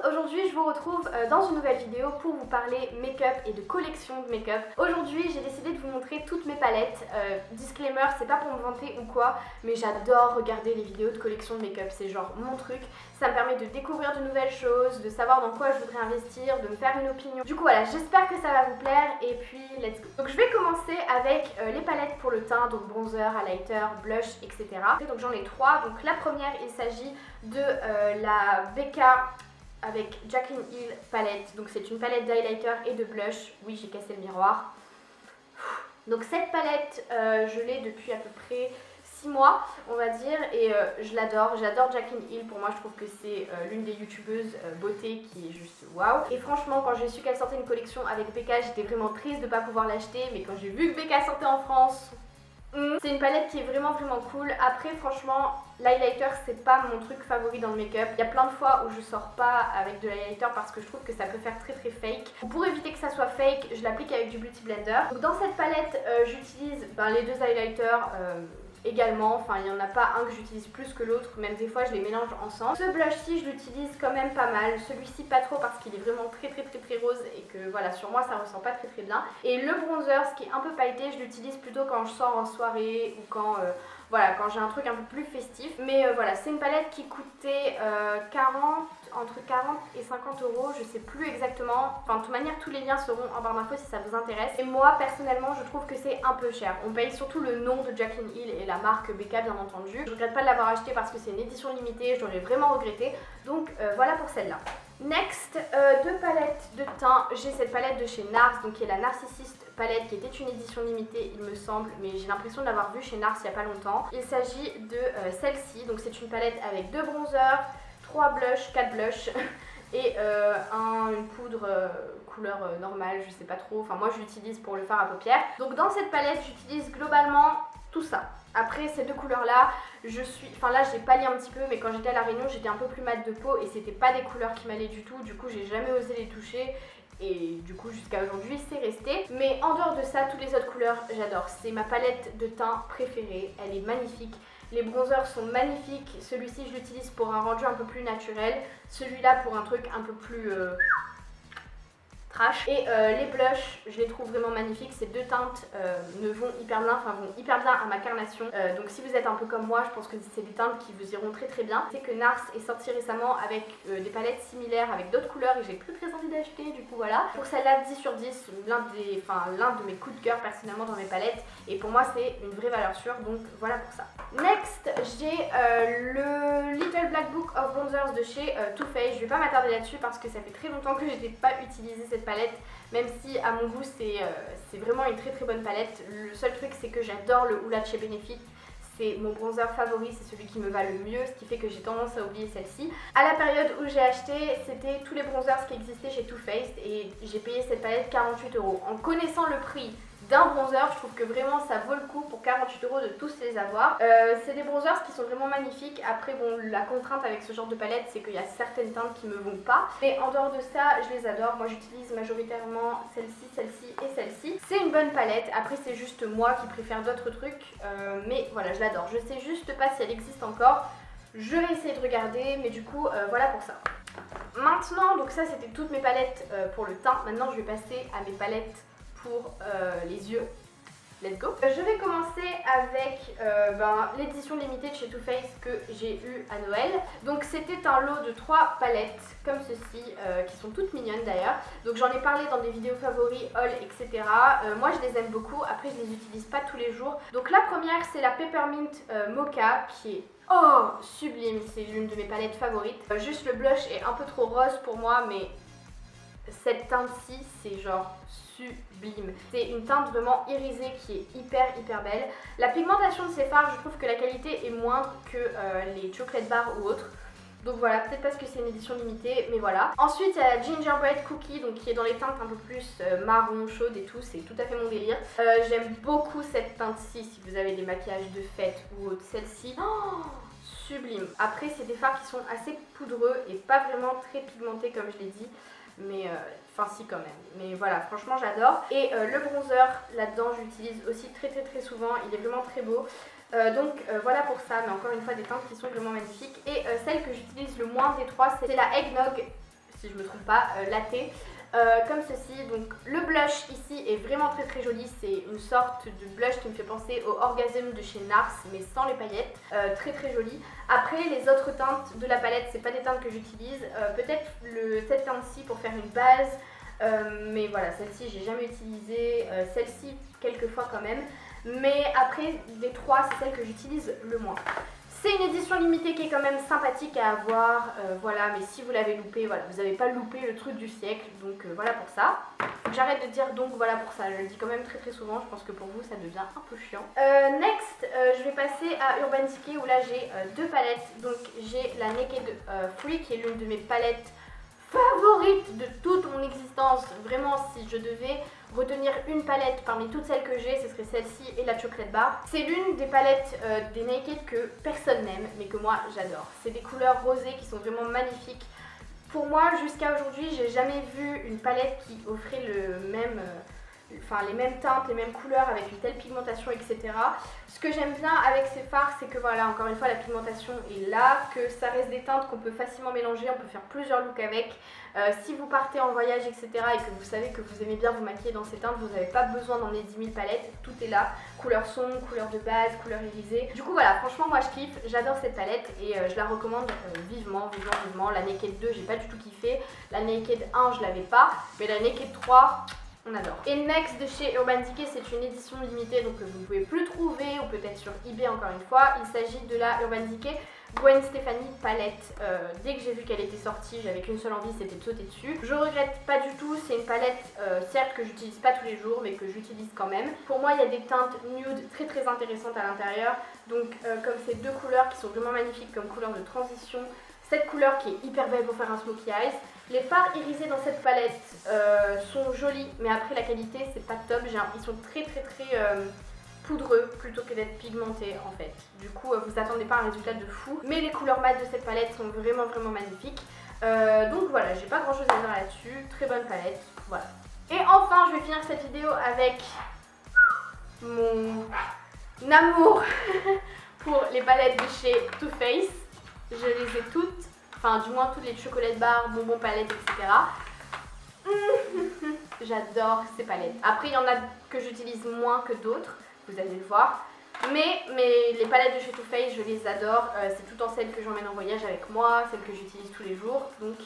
aujourd'hui je vous retrouve dans une nouvelle vidéo pour vous parler make-up et de collection de make-up. Aujourd'hui j'ai décidé de vous montrer toutes mes palettes. Disclaimer, c'est pas pour me vanter ou quoi, mais j'adore regarder les vidéos de collection de make-up, c'est genre mon truc. Ça me permet de découvrir de nouvelles choses, de savoir dans quoi je voudrais investir, de me faire une opinion. Du coup voilà, j'espère que ça va vous plaire et puis let's go. Donc je vais commencer avec les palettes pour le teint, donc bronzer, highlighter, blush, etc. Donc j'en ai trois. Donc la première, il s'agit de la BK avec Jaclyn Hill palette. Donc c'est une palette d'highlighter et de blush. Oui, j'ai cassé le miroir. Donc cette palette, je l'ai depuis à peu près 6 mois on va dire et je l'adore, j'adore Jaclyn Hill. Pour moi je trouve que c'est l'une des youtubeuses beauté qui est juste waouh. Et franchement quand j'ai su qu'elle sortait une collection avec BK, j'étais vraiment triste de ne pas pouvoir l'acheter, mais quand j'ai vu que BK sortait en France, c'est une palette qui est vraiment cool. Après franchement l'highlighter c'est pas mon truc favori dans le make-up. Il y a plein de fois où je sors pas avec de l'highlighter parce que je trouve que ça peut faire très fake. Pour éviter que ça soit fake, je l'applique avec du Beauty Blender. Donc dans cette palette j'utilise les deux highlighters également, enfin il n'y en a pas un que j'utilise plus que l'autre, même des fois je les mélange ensemble. Ce blush-ci je l'utilise quand même pas mal, celui-ci pas trop parce qu'il est vraiment très rose et que voilà, sur moi ça ressent pas très bien. Et le bronzer, ce qui est un peu pailleté, je l'utilise plutôt quand je sors en soirée ou quand voilà, quand j'ai un truc un peu plus festif. Mais voilà, c'est une palette qui coûtait entre 40 et 50 euros, je sais plus exactement. Enfin, de toute manière, tous les liens seront en barre d'infos si ça vous intéresse. Et moi, personnellement, je trouve que c'est un peu cher. On paye surtout le nom de Jaclyn Hill et la marque BK, bien entendu. Je regrette pas de l'avoir acheté parce que c'est une édition limitée, je l'aurais vraiment regretté. Donc voilà pour celle-là. Next, deux palettes de teint. J'ai cette palette de chez NARS, donc qui est la Narcissist palette, qui était une édition limitée il me semble, mais j'ai l'impression de l'avoir vue chez NARS il n'y a pas longtemps. Il s'agit de celle-ci, donc c'est une palette avec 2 bronzers, 3 blushs, 4 blushs et une poudre couleur normale, je sais pas trop, enfin moi je l'utilise pour le fard à paupières. Donc dans cette palette j'utilise globalement tout ça. Après ces deux couleurs là, là j'ai pâli un petit peu, mais quand j'étais à la Réunion j'étais un peu plus mat de peau et c'était pas des couleurs qui m'allaient du tout, du coup j'ai jamais osé les toucher. Et du coup jusqu'à aujourd'hui c'est resté. Mais en dehors de ça, toutes les autres couleurs j'adore. C'est ma palette de teint préférée, elle est magnifique. Les bronzers sont magnifiques. Celui-ci je l'utilise pour un rendu un peu plus naturel. Celui-là pour un truc un peu plus trash. Et les blushs, je les trouve vraiment magnifiques. Ces deux teintes vont hyper bien à ma carnation. Donc si vous êtes un peu comme moi, je pense que c'est des teintes qui vous iront très bien. C'est que NARS est sorti récemment avec des palettes similaires avec d'autres couleurs et j'ai très envie d'acheter, du coup voilà. Pour celle-là, 10 sur 10, l'un de mes coups de cœur personnellement dans mes palettes. Et pour moi c'est une vraie valeur sûre, donc voilà pour ça. Next, j'ai le Little Black Book of Bronzers de chez Too Faced. Je vais pas m'attarder là-dessus parce que ça fait très longtemps que je n'ai pas utilisé cette palette, même si à mon goût c'est vraiment une très bonne palette. Le seul truc c'est que j'adore le Hoola de chez Benefit. C'est mon bronzer favori, c'est celui qui me va le mieux, ce qui fait que j'ai tendance à oublier celle-ci. À la période où j'ai acheté, c'était tous les bronzers qui existaient chez Too Faced et j'ai payé cette palette 48 euros. En connaissant le prix d'un bronzer, je trouve que vraiment ça vaut le coup pour 48 euros de tous les avoir. C'est des bronzers qui sont vraiment magnifiques. Après bon, la contrainte avec ce genre de palette c'est qu'il y a certaines teintes qui me vont pas, mais en dehors de ça je les adore. Moi j'utilise majoritairement celle-ci et celle-ci. C'est une bonne palette, après c'est juste moi qui préfère d'autres trucs, mais voilà, je l'adore. Je sais juste pas si elle existe encore, je vais essayer de regarder, mais du coup voilà pour ça. Maintenant, donc ça c'était toutes mes palettes pour le teint. Maintenant je vais passer à mes palettes pour les yeux. Let's go. Je vais commencer avec l'édition limitée de chez Too Faced que j'ai eu à Noël. Donc c'était un lot de 3 palettes comme ceci, qui sont toutes mignonnes d'ailleurs. Donc j'en ai parlé dans des vidéos favoris, haul, etc. Moi je les aime beaucoup, après je les utilise pas tous les jours. Donc la première c'est la Peppermint Mocha qui est sublime, c'est l'une de mes palettes favorites. Juste le blush est un peu trop rose pour moi, mais cette teinte-ci c'est genre sublime. C'est une teinte vraiment irisée qui est hyper belle. La pigmentation de ces fards, je trouve que la qualité est moindre que les chocolate bars ou autres. Donc voilà, peut-être parce que c'est une édition limitée, mais voilà. Ensuite, il y a la Gingerbread Cookie, donc qui est dans les teintes un peu plus marron, chaude et tout, c'est tout à fait mon délire. J'aime beaucoup cette teinte-ci si vous avez des maquillages de fête ou autre. Celle-ci, sublime. Après, c'est des fards qui sont assez poudreux et pas vraiment très pigmentés comme je l'ai dit. Mais enfin si quand même, mais voilà, franchement j'adore. Et le bronzer là-dedans j'utilise aussi très souvent, il est vraiment très beau. Voilà pour ça, mais encore une fois des teintes qui sont vraiment magnifiques. Et celle que j'utilise le moins des trois, c'est la Eggnog si je me trompe pas, latte. Comme ceci, donc le blush ici est vraiment très joli, c'est une sorte de blush qui me fait penser au Orgasm de chez NARS mais sans les paillettes, très joli. Après les autres teintes de la palette, c'est pas des teintes que j'utilise, peut-être cette teinte-ci pour faire une base, mais voilà, celle-ci j'ai jamais utilisée, celle-ci quelques fois quand même, mais après des trois c'est celle que j'utilise le moins. C'est une édition limitée qui est quand même sympathique à avoir, voilà, mais si vous l'avez loupé, voilà, vous n'avez pas loupé le truc du siècle, donc voilà pour ça. J'arrête de dire donc voilà pour ça, je le dis quand même très souvent, je pense que pour vous ça devient un peu chiant. Next, je vais passer à Urban Decay où là j'ai deux palettes, donc j'ai la Naked Free qui est l'une de mes palettes favorites de toute mon existence. Vraiment, si je devais retenir une palette parmi toutes celles que j'ai, ce serait celle-ci et la Chocolate Bar. C'est l'une des palettes des Naked que personne n'aime mais que moi j'adore. C'est des couleurs rosées qui sont vraiment magnifiques. Pour moi, jusqu'à aujourd'hui, j'ai jamais vu une palette qui offrait les mêmes teintes, les mêmes couleurs avec une telle pigmentation, etc. Ce que j'aime bien avec ces fards, c'est que voilà, encore une fois, la pigmentation est là, que ça reste des teintes qu'on peut facilement mélanger, on peut faire plusieurs looks avec. Si vous partez en voyage, etc. et que vous savez que vous aimez bien vous maquiller dans ces teintes, vous n'avez pas besoin d'emmener 10 000 palettes, tout est là. Couleur sombre, couleur de base, couleur irisée. Du coup voilà, franchement moi je kiffe, j'adore cette palette et je la recommande vivement. La Naked 2 j'ai pas du tout kiffé, la Naked 1 je l'avais pas, mais la Naked 3... on adore. Et next de chez Urban Decay, c'est une édition limitée donc que vous ne pouvez plus trouver ou peut-être sur eBay encore une fois. Il s'agit de la Urban Decay Gwen Stefani palette. Dès que j'ai vu qu'elle était sortie, j'avais qu'une seule envie, c'était de sauter dessus. Je regrette pas du tout, c'est une palette certes que j'utilise pas tous les jours mais que j'utilise quand même. Pour moi il y a des teintes nude très intéressantes à l'intérieur. Donc comme ces deux couleurs qui sont vraiment magnifiques comme couleur de transition. Cette couleur qui est hyper belle pour faire un smokey eyes. Les fards irisés dans cette palette sont jolis, mais après la qualité c'est pas top. Ils sont très poudreux plutôt que d'être pigmentés en fait. Du coup vous attendez pas un résultat de fou. Mais les couleurs mat de cette palette sont vraiment magnifiques. Donc voilà, j'ai pas grand chose à dire là-dessus. Très bonne palette, voilà. Et enfin je vais finir cette vidéo avec mon amour pour les palettes de chez Too Faced. Je les ai toutes, enfin du moins toutes les chocolate bars, bonbons palettes, etc. J'adore ces palettes. Après il y en a que j'utilise moins que d'autres, vous allez le voir. Mais les palettes de chez Too Faced, je les adore. C'est tout le temps celles que j'emmène en voyage avec moi, celles que j'utilise tous les jours. Donc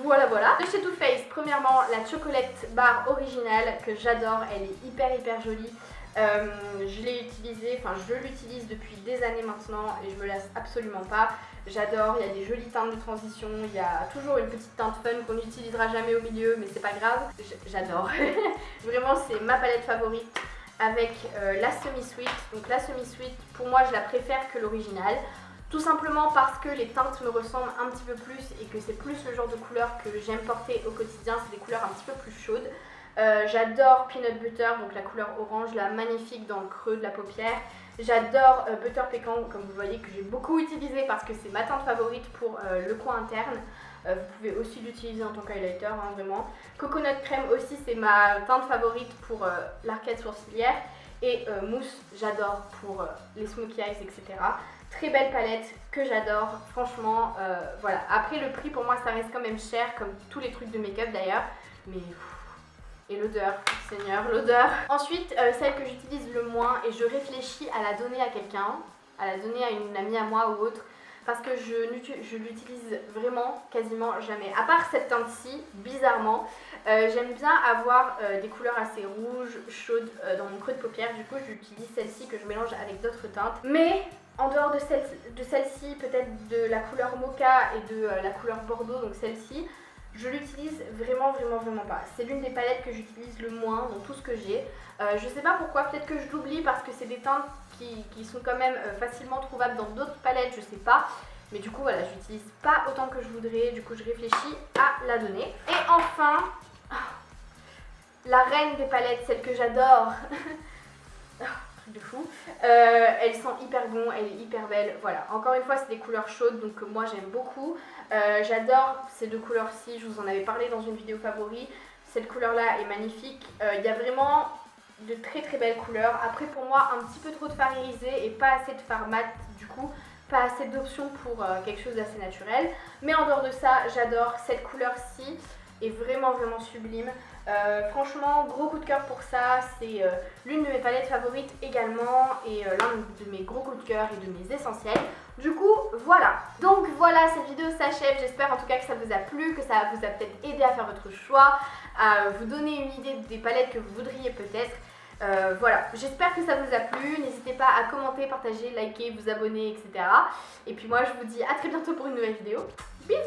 voilà. De chez Too Faced, premièrement la chocolate bar originale que j'adore, elle est hyper jolie. Je l'ai utilisée, enfin je l'utilise depuis des années maintenant et je me lasse absolument pas. J'adore, il y a des jolies teintes de transition, il y a toujours une petite teinte fun qu'on n'utilisera jamais au milieu mais c'est pas grave, j'adore. Vraiment c'est ma palette favorite avec la semi-sweet. Donc la semi-sweet pour moi je la préfère que l'original. Tout simplement parce que les teintes me ressemblent un petit peu plus et que c'est plus le genre de couleur que j'aime porter au quotidien, c'est des couleurs un petit peu plus chaudes. J'adore Peanut Butter, donc la couleur orange, là, magnifique dans le creux de la paupière. J'adore Butter Pécan, comme vous voyez, que j'ai beaucoup utilisé parce que c'est ma teinte favorite pour le coin interne. Vous pouvez aussi l'utiliser en tant qu'highlighter, hein, vraiment. Coconut Crème aussi, c'est ma teinte favorite pour l'arcade sourcilière. Et Mousse, j'adore pour les smokey eyes, etc. Très belle palette que j'adore, franchement, voilà. Après le prix pour moi ça reste quand même cher, comme tous les trucs de make-up d'ailleurs, mais... Et l'odeur, Seigneur, l'odeur. Ensuite, celle que j'utilise le moins et je réfléchis à la donner à quelqu'un, à la donner à une amie à moi ou autre, parce que je l'utilise vraiment quasiment jamais. À part cette teinte-ci, bizarrement, j'aime bien avoir des couleurs assez rouges, chaudes dans mon creux de paupière. Du coup, j'utilise celle-ci que je mélange avec d'autres teintes. Mais en dehors de celle-ci, peut-être de la couleur mocha et de la couleur bordeaux, donc celle-ci, je l'utilise vraiment pas. C'est l'une des palettes que j'utilise le moins dans tout ce que j'ai. Je sais pas pourquoi, peut-être que je l'oublie parce que c'est des teintes qui sont quand même facilement trouvables dans d'autres palettes, je sais pas. Mais du coup voilà, je l'utilise pas autant que je voudrais, du coup je réfléchis à la donner. Et enfin, la reine des palettes, celle que j'adore. De fou. Elle sent hyper bon, elle est hyper belle. Voilà, encore une fois c'est des couleurs chaudes donc moi j'aime beaucoup. J'adore ces deux couleurs-ci, je vous en avais parlé dans une vidéo favori. Cette couleur-là est magnifique. Il y a vraiment de très belles couleurs. Après pour moi un petit peu trop de fard irisé et pas assez de fard mat. Du coup pas assez d'options pour quelque chose d'assez naturel. Mais en dehors de ça, j'adore cette couleur-ci, est vraiment sublime. Franchement, gros coup de cœur pour ça, c'est l'une de mes palettes favorites également et l'un de mes gros coups de cœur et de mes essentiels. Du coup, voilà. Donc voilà, cette vidéo s'achève. J'espère en tout cas que ça vous a plu, que ça vous a peut-être aidé à faire votre choix, à vous donner une idée des palettes que vous voudriez peut-être. Voilà, j'espère que ça vous a plu. N'hésitez pas à commenter, partager, liker, vous abonner, etc. Et puis moi, je vous dis à très bientôt pour une nouvelle vidéo. Bisous!